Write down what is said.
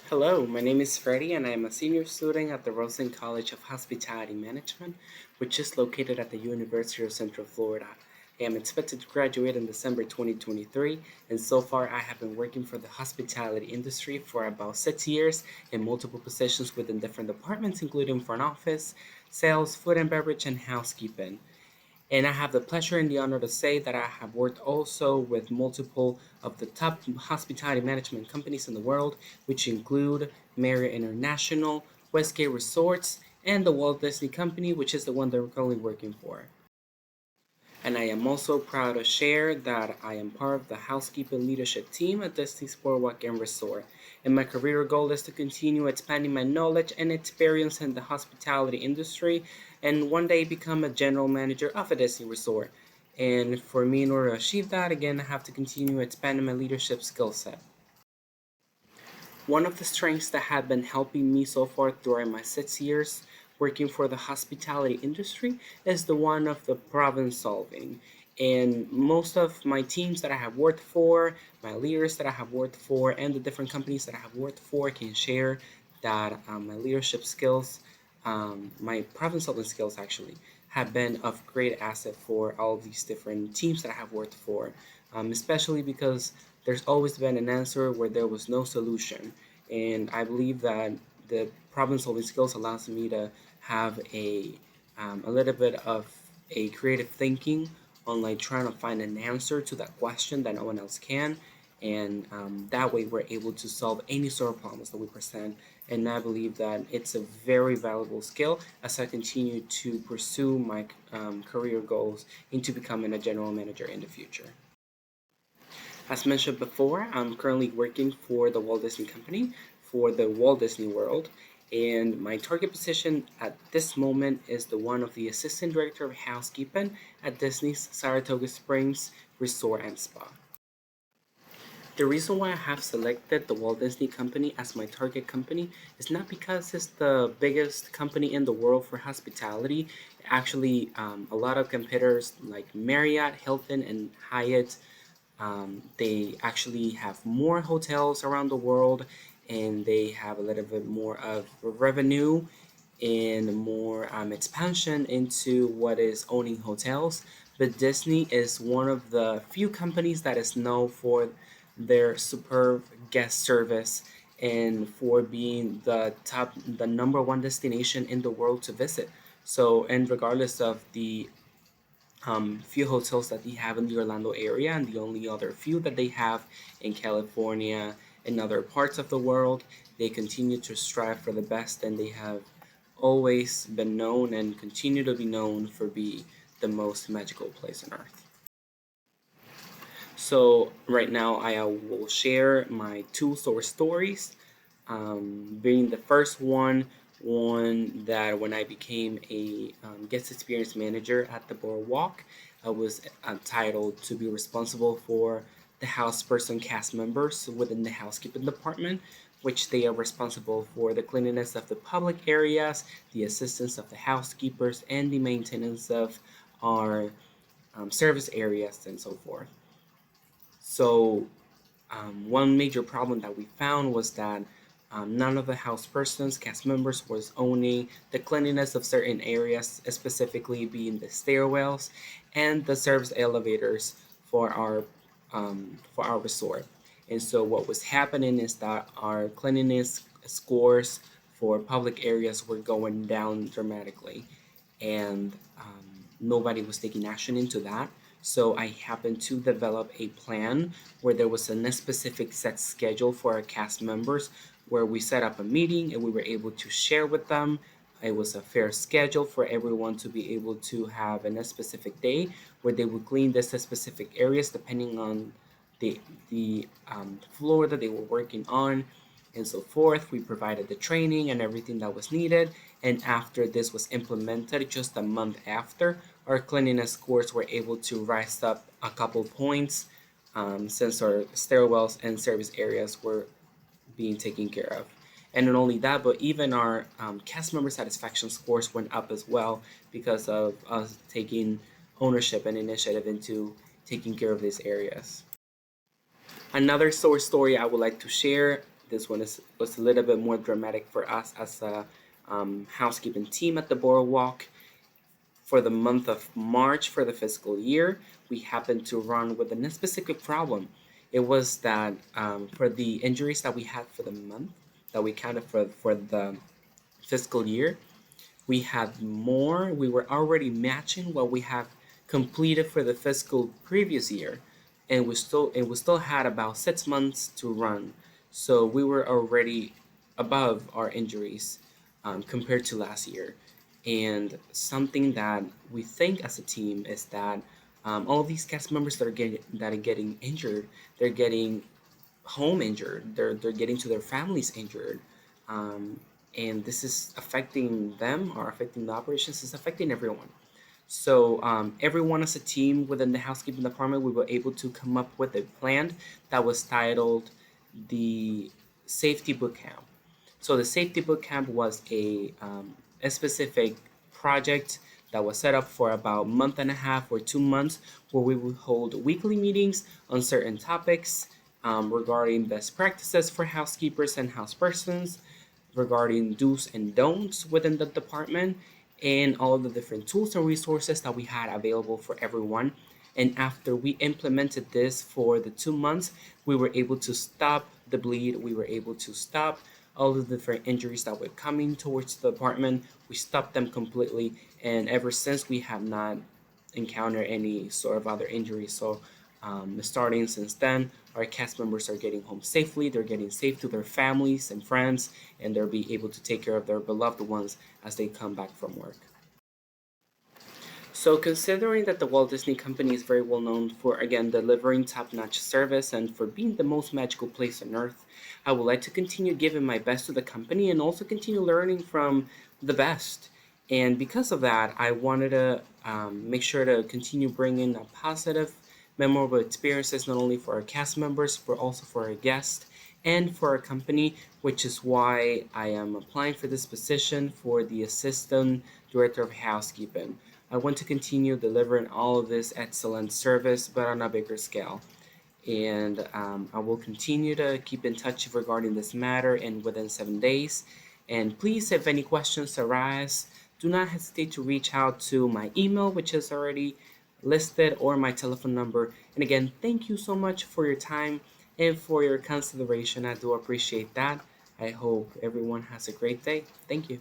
Hello, my name is Freddie and I am a senior student at the Rosen College of Hospitality Management, which is located at the University of Central Florida. I am expected to graduate in December 2023, and so far I have been working for the hospitality industry for about 6 years in multiple positions within different departments, including front office, sales, food and beverage, and housekeeping. And I have the pleasure and the honor to say that I have worked also with multiple of the top hospitality management companies in the world, which include Marriott International, Westgate Resorts, and the Walt Disney Company, which is the one that we're currently working for. And I am also proud to share that I am part of the housekeeping leadership team at Disney's Boardwalk and Resort. And my career goal is to continue expanding my knowledge and experience in the hospitality industry and one day become a general manager of a Disney resort. And for me, in order to achieve that, again, I have to continue expanding my leadership skill set. One of the strengths that have been helping me so far throughout my 6 years working for the hospitality industry is the one of the problem solving. And most of my teams that I have worked for, my leaders that I have worked for, and the different companies that I have worked for can share that my leadership skills, my problem solving skills actually, have been of great asset for all of these different teams that I have worked for, especially because there's always been an answer where there was no solution. And I believe that the problem solving skills allows me to have a little bit of a creative thinking on like trying to find an answer to that question that no one else can. And that way we're able to solve any sort of problems that we present. And I believe that it's a very valuable skill as I continue to pursue my career goals into becoming a general manager in the future. As mentioned before, I'm currently working for the Walt Disney Company for the Walt Disney World, and my target position at this moment is the one of the Assistant Director of Housekeeping at Disney's Saratoga Springs Resort and Spa. The reason why I have selected the Walt Disney Company as my target company is not because it's the biggest company in the world for hospitality. Actually, a lot of competitors like Marriott, Hilton, and Hyatt, they actually have more hotels around the world, and they have a little bit more of revenue and more expansion into what is owning hotels. But Disney is one of the few companies that is known for their superb guest service and for being the number one destination in the world to visit. So, and regardless of the few hotels that they have in the Orlando area and the only other few that they have in California and other parts of the world, they continue to strive for the best, and they have always been known and continue to be known for being the most magical place on earth. So right now I will share my two source stories. Being the first one that when I became a guest experience manager at the Boardwalk, I was entitled to be responsible for the house person cast members within the housekeeping department, which they are responsible for the cleanliness of the public areas, the assistance of the housekeepers, and the maintenance of our service areas and so forth. So one major problem that we found was that none of the house persons, cast members, was owning the cleanliness of certain areas, specifically being the stairwells and the service elevators for our resort. And so what was happening is that our cleanliness scores for public areas were going down dramatically, and nobody was taking action into that. So I happened to develop a plan where there was a specific set schedule for our cast members where we set up a meeting and we were able to share with them. It was a fair schedule for everyone to be able to have a specific day where they would clean this specific areas depending on the floor that they were working on and so forth. We provided the training and everything that was needed. And after this was implemented, just a month after, our cleanliness scores were able to rise up a couple points since our stairwells and service areas were being taken care of. And not only that, but even our cast member satisfaction scores went up as well because of us taking ownership and initiative into taking care of these areas. Another source story I would like to share This one was a little bit more dramatic for us as a housekeeping team at the Boardwalk. For the month of March for the fiscal year, we happened to run with a specific problem. It was that for the injuries that we had for the month, that we counted for the fiscal year, we had more. We were already matching what we have completed for the fiscal previous year, and we still had about 6 months to run. So we were already above our injuries compared to last year. And something that we think as a team is that all these cast members that are getting injured, they're getting home injured. They're getting to their families injured, um, and this is affecting them or affecting the operations. It's affecting everyone. So everyone as a team within the housekeeping department, we were able to come up with a plan that was titled the Safety Boot Camp. So the Safety Boot Camp was a specific project that was set up for about a month and a half or 2 months, where we would hold weekly meetings on certain topics regarding best practices for housekeepers and housepersons, regarding do's and don'ts within the department, and all of the different tools and resources that we had available for everyone. And after we implemented this for the 2 months, we were able to stop the bleed. We were able to stop all the different injuries that were coming towards the department. We stopped them completely. And ever since, we have not encountered any sort of other injuries. So, starting since then, our cast members are getting home safely. They're getting safe to their families and friends, and they'll be able to take care of their beloved ones as they come back from work. So, considering that the Walt Disney Company is very well known for, again, delivering top notch service and for being the most magical place on earth, I would like to continue giving my best to the company and also continue learning from the best. And because of that, I wanted to make sure to continue bringing a positive, memorable experiences not only for our cast members, but also for our guests and for our company, which is why I am applying for this position for the Assistant Director of Housekeeping. I want to continue delivering all of this excellent service, but on a bigger scale. And I will continue to keep in touch regarding this matter and within 7 days. And please, if any questions arise, do not hesitate to reach out to my email, which is already listed, or my telephone number. And again, thank you so much for your time and for your consideration. I do appreciate that. I hope everyone has a great day. Thank you.